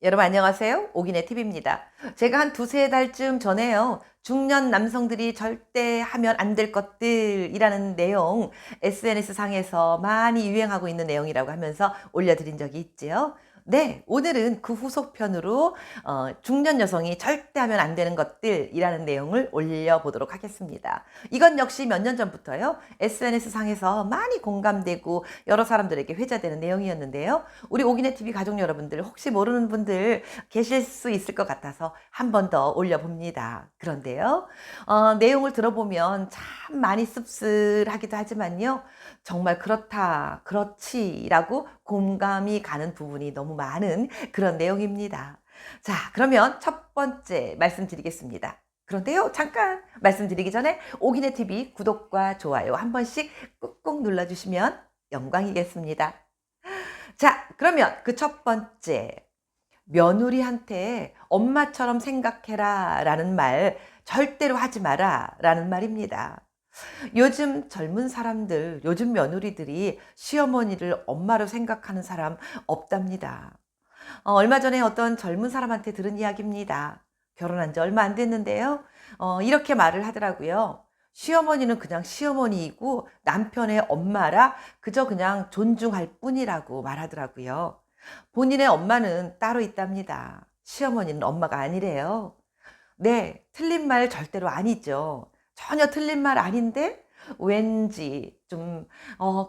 여러분 안녕하세요. 오기네 TV입니다. 제가 한 두세 달쯤 전에요. 중년 남성들이 절대 하면 안 될 것들이라는 내용 SNS 상에서 많이 유행하고 있는 내용이라고 하면서 올려드린 적이 있지요. 네, 오늘은 그 후속편으로 중년 여성이 절대 하면 안 되는 것들이라는 내용을 올려보도록 하겠습니다. 이건 역시 몇 년 전부터요. SNS 상에서 많이 공감되고 여러 사람들에게 회자되는 내용이었는데요. 우리 오기네 TV 가족 여러분들 혹시 모르는 분들 계실 수 있을 것 같아서 한 번 더 올려봅니다. 그런데요, 내용을 들어보면 참 많이 씁쓸하기도 하지만요, 정말 그렇다, 그렇지라고 공감이 가는 부분이 너무 많은 그런 내용입니다. 자, 그러면 첫 번째 말씀드리겠습니다. 그런데요, 잠깐 말씀드리기 전에 오기네 TV 구독과 좋아요 한 번씩 꾹꾹 눌러주시면 영광이겠습니다. 자, 그러면 그 첫 번째, 며느리한테 엄마처럼 생각해라 라는 말 절대로 하지 마라 라는 말입니다. 요즘 젊은 사람들, 요즘 며느리들이 시어머니를 엄마로 생각하는 사람 없답니다. 얼마 전에 어떤 젊은 사람한테 들은 이야기입니다. 결혼한 지 얼마 안 됐는데요. 이렇게 말을 하더라고요. 시어머니는 그냥 시어머니이고 남편의 엄마라 그저 그냥 존중할 뿐이라고 말하더라고요. 본인의 엄마는 따로 있답니다. 시어머니는 엄마가 아니래요. 네, 틀린 말 절대로 아니죠. 전혀 틀린 말 아닌데 왠지 좀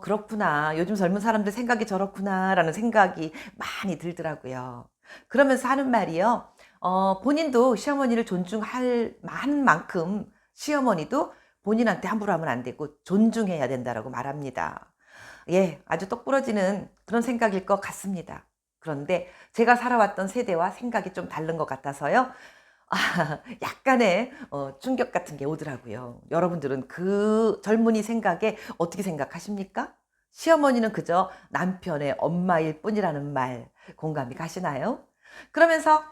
그렇구나. 요즘 젊은 사람들 생각이 저렇구나라는 생각이 많이 들더라고요. 그러면서 하는 말이요. 본인도 시어머니를 존중할 한 만큼 시어머니도 본인한테 함부로 하면 안 되고 존중해야 된다라고 말합니다. 예, 아주 똑부러지는 그런 생각일 것 같습니다. 그런데 제가 살아왔던 세대와 생각이 좀 다른 것 같아서요. 약간의 충격 같은 게 오더라고요. 여러분들은 그 젊은이 생각에 어떻게 생각하십니까? 시어머니는 그저 남편의 엄마일 뿐이라는 말 공감이 가시나요? 그러면서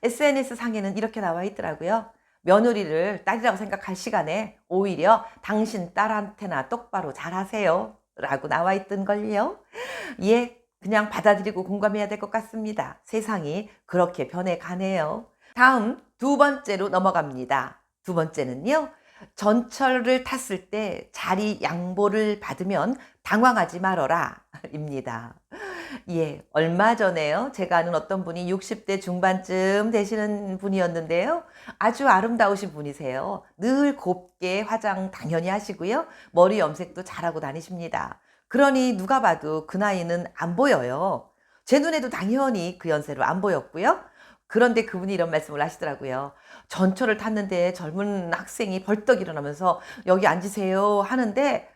SNS 상에는 이렇게 나와 있더라고요. 며느리를 딸이라고 생각할 시간에 오히려 당신 딸한테나 똑바로 잘하세요 라고 나와 있던 걸요. 예, 그냥 받아들이고 공감해야 될 것 같습니다. 세상이 그렇게 변해가네요. 다음 두 번째로 넘어갑니다. 두 번째는요. 전철을 탔을 때 자리 양보를 받으면 당황하지 말어라 입니다. 예, 얼마 전에요. 제가 아는 어떤 분이 60대 중반쯤 되시는 분이었는데요. 아주 아름다우신 분이세요. 늘 곱게 화장 당연히 하시고요. 머리 염색도 잘하고 다니십니다. 그러니 누가 봐도 그 나이는 안 보여요. 제 눈에도 당연히 그 연세로 안 보였고요. 그런데 그분이 이런 말씀을 하시더라고요. 전철을 탔는데 젊은 학생이 벌떡 일어나면서 여기 앉으세요 하는데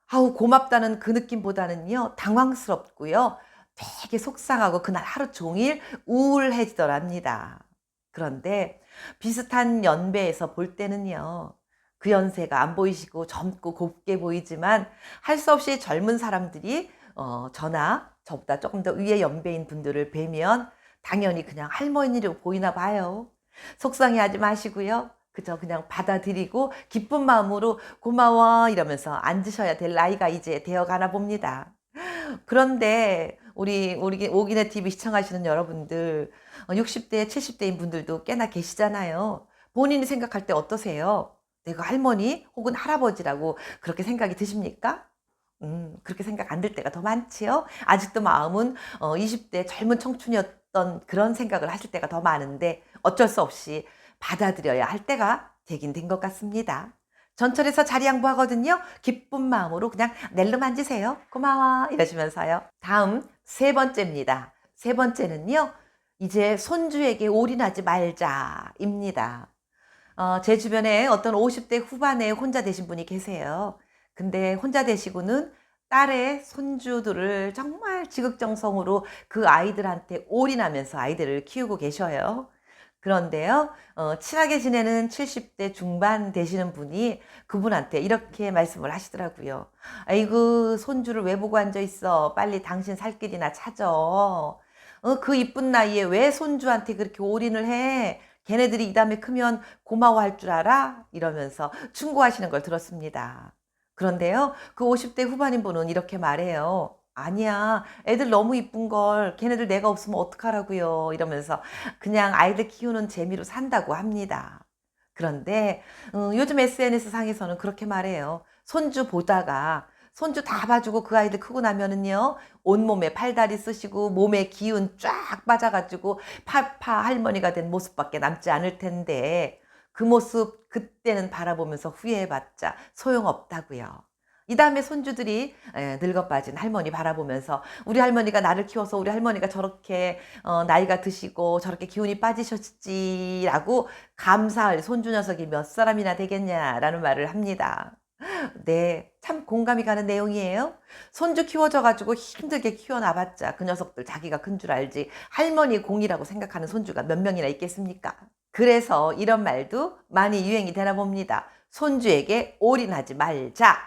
아우 고맙다는 그 느낌보다는요 당황스럽고요. 되게 속상하고 그날 하루 종일 우울해지더랍니다. 그런데 비슷한 연배에서 볼 때는요. 그 연세가 안 보이시고 젊고 곱게 보이지만 할 수 없이 젊은 사람들이 저나 저보다 조금 더 위의 연배인 분들을 뵈면 당연히 그냥 할머니로 보이나 봐요. 속상해하지 마시고요. 그저 그냥 받아들이고 기쁜 마음으로 고마워 이러면서 앉으셔야 될 나이가 이제 되어 가나 봅니다. 그런데 우리 오기네 TV 시청하시는 여러분들 60대, 70대인 분들도 꽤나 계시잖아요. 본인이 생각할 때 어떠세요? 내가 할머니 혹은 할아버지라고 그렇게 생각이 드십니까? 그렇게 생각 안 들 때가 더 많지요. 아직도 마음은 20대 젊은 청춘이었던 그런 생각을 하실 때가 더 많은데 어쩔 수 없이 받아들여야 할 때가 되긴 된 것 같습니다. 전철에서 자리 양보하거든요. 기쁜 마음으로 그냥 낼름 앉으세요. 고마워 이러시면서요. 다음 세 번째입니다. 세 번째는요. 이제 손주에게 올인하지 말자입니다. 제 주변에 어떤 50대 후반에 혼자 되신 분이 계세요. 근데 혼자 되시고는 딸의 손주들을 정말 지극정성으로 그 아이들한테 올인하면서 아이들을 키우고 계셔요. 그런데요, 친하게 지내는 70대 중반 되시는 분이 그분한테 이렇게 말씀을 하시더라고요. 아이고, 손주를 왜 보고 앉아 있어? 빨리 당신 살 길이나 찾아. 그 이쁜 나이에 왜 손주한테 그렇게 올인을 해? 걔네들이 이 다음에 크면 고마워할 줄 알아? 이러면서 충고하시는 걸 들었습니다. 그런데요, 그 50대 후반인 분은 이렇게 말해요. 아니야. 애들 너무 이쁜 걸. 걔네들 내가 없으면 어떡하라고요. 이러면서 그냥 아이들 키우는 재미로 산다고 합니다. 그런데 요즘 SNS 상에서는 그렇게 말해요. 손주 보다가 손주 다 봐주고 그 아이들 크고 나면은요. 온몸에 팔다리 쓰시고 몸에 기운 쫙 빠져가지고 파파 할머니가 된 모습밖에 남지 않을 텐데 그 모습 그때는 바라보면서 후회해봤자 소용없다고요. 이다음에 손주들이 늙어 빠진 할머니 바라보면서 '우리 할머니가 나를 키워서 우리 할머니가 저렇게 나이가 드시고 저렇게 기운이 빠지셨지.'라고 감사할 손주 녀석이 몇 사람이나 되겠냐라는 말을 합니다. 네. 참 공감이 가는 내용이에요. 손주 키워줘 가지고 힘들게 키워놔 봤자 그 녀석들 자기가 큰 줄 알지 할머니 공이라고 생각하는 손주가 몇 명이나 있겠습니까? 그래서 이런 말도 많이 유행이 되나 봅니다. "손주에게 올인하지 말자."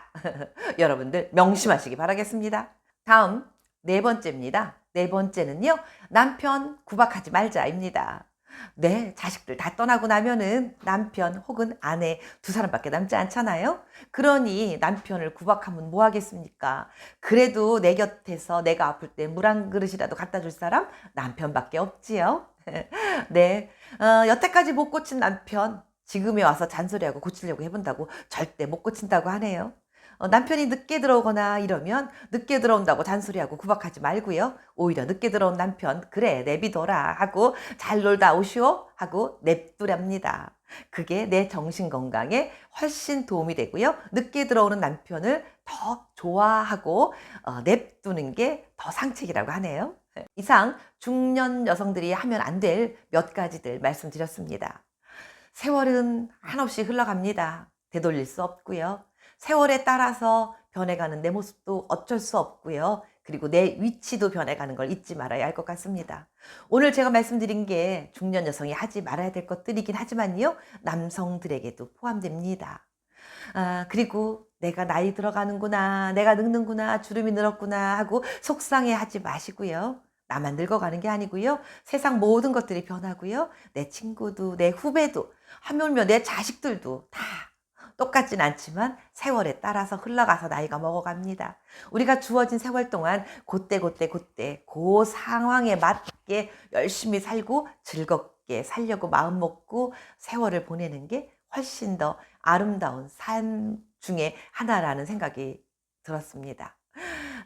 여러분들 명심하시기 바라겠습니다. 다음 네 번째입니다. 네 번째는요. 남편 구박하지 말자입니다. 네, 자식들 다 떠나고 나면은 남편 혹은 아내 두 사람밖에 남지 않잖아요. 그러니 남편을 구박하면 뭐 하겠습니까? 그래도 내 곁에서 내가 아플 때 물 한 그릇이라도 갖다 줄 사람 남편밖에 없지요. 네, 여태까지 못 고친 남편 지금에 와서 잔소리하고 고치려고 해본다고 절대 못 고친다고 하네요. 남편이 늦게 들어오거나 이러면 늦게 들어온다고 잔소리하고 구박하지 말고요. 오히려 늦게 들어온 남편 그래 내비둬라 하고 잘 놀다 오시오 하고 냅두랍니다. 그게 내 정신 건강에 훨씬 도움이 되고요. 늦게 들어오는 남편을 더 좋아하고 냅두는 게 더 상책이라고 하네요. 이상 중년 여성들이 하면 안 될 몇 가지들 말씀드렸습니다. 세월은 한없이 흘러갑니다. 되돌릴 수 없고요. 세월에 따라서 변해가는 내 모습도 어쩔 수 없고요. 그리고 내 위치도 변해가는 걸 잊지 말아야 할 것 같습니다. 오늘 제가 말씀드린 게 중년 여성이 하지 말아야 될 것들이긴 하지만요. 남성들에게도 포함됩니다. 그리고 '내가 나이 들어가는구나. 내가 늙는구나. 주름이 늘었구나.' 하고 속상해하지 마시고요. 나만 늙어가는 게 아니고요. 세상 모든 것들이 변하고요. 내 친구도 내 후배도 하물며 내 자식들도 다 똑같진 않지만 세월에 따라서 흘러가서 나이가 먹어갑니다. 우리가 주어진 세월 동안 고때 그 상황에 맞게 열심히 살고 즐겁게 살려고 마음 먹고 세월을 보내는 게 훨씬 더 아름다운 삶 중에 하나라는 생각이 들었습니다.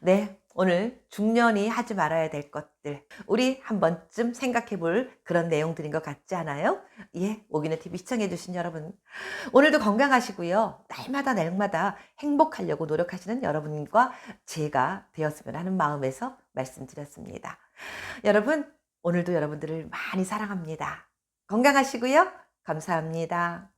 네. 오늘 중년이 하지 말아야 될 것들 우리 한 번쯤 생각해 볼 그런 내용들인 것 같지 않아요? 예. 오기는 TV 시청해 주신 여러분 오늘도 건강하시고요. 날마다 행복하려고 노력하시는 여러분과 제가 되었으면 하는 마음에서 말씀드렸습니다. 여러분 오늘도 여러분들을 많이 사랑합니다. 건강하시고요. 감사합니다.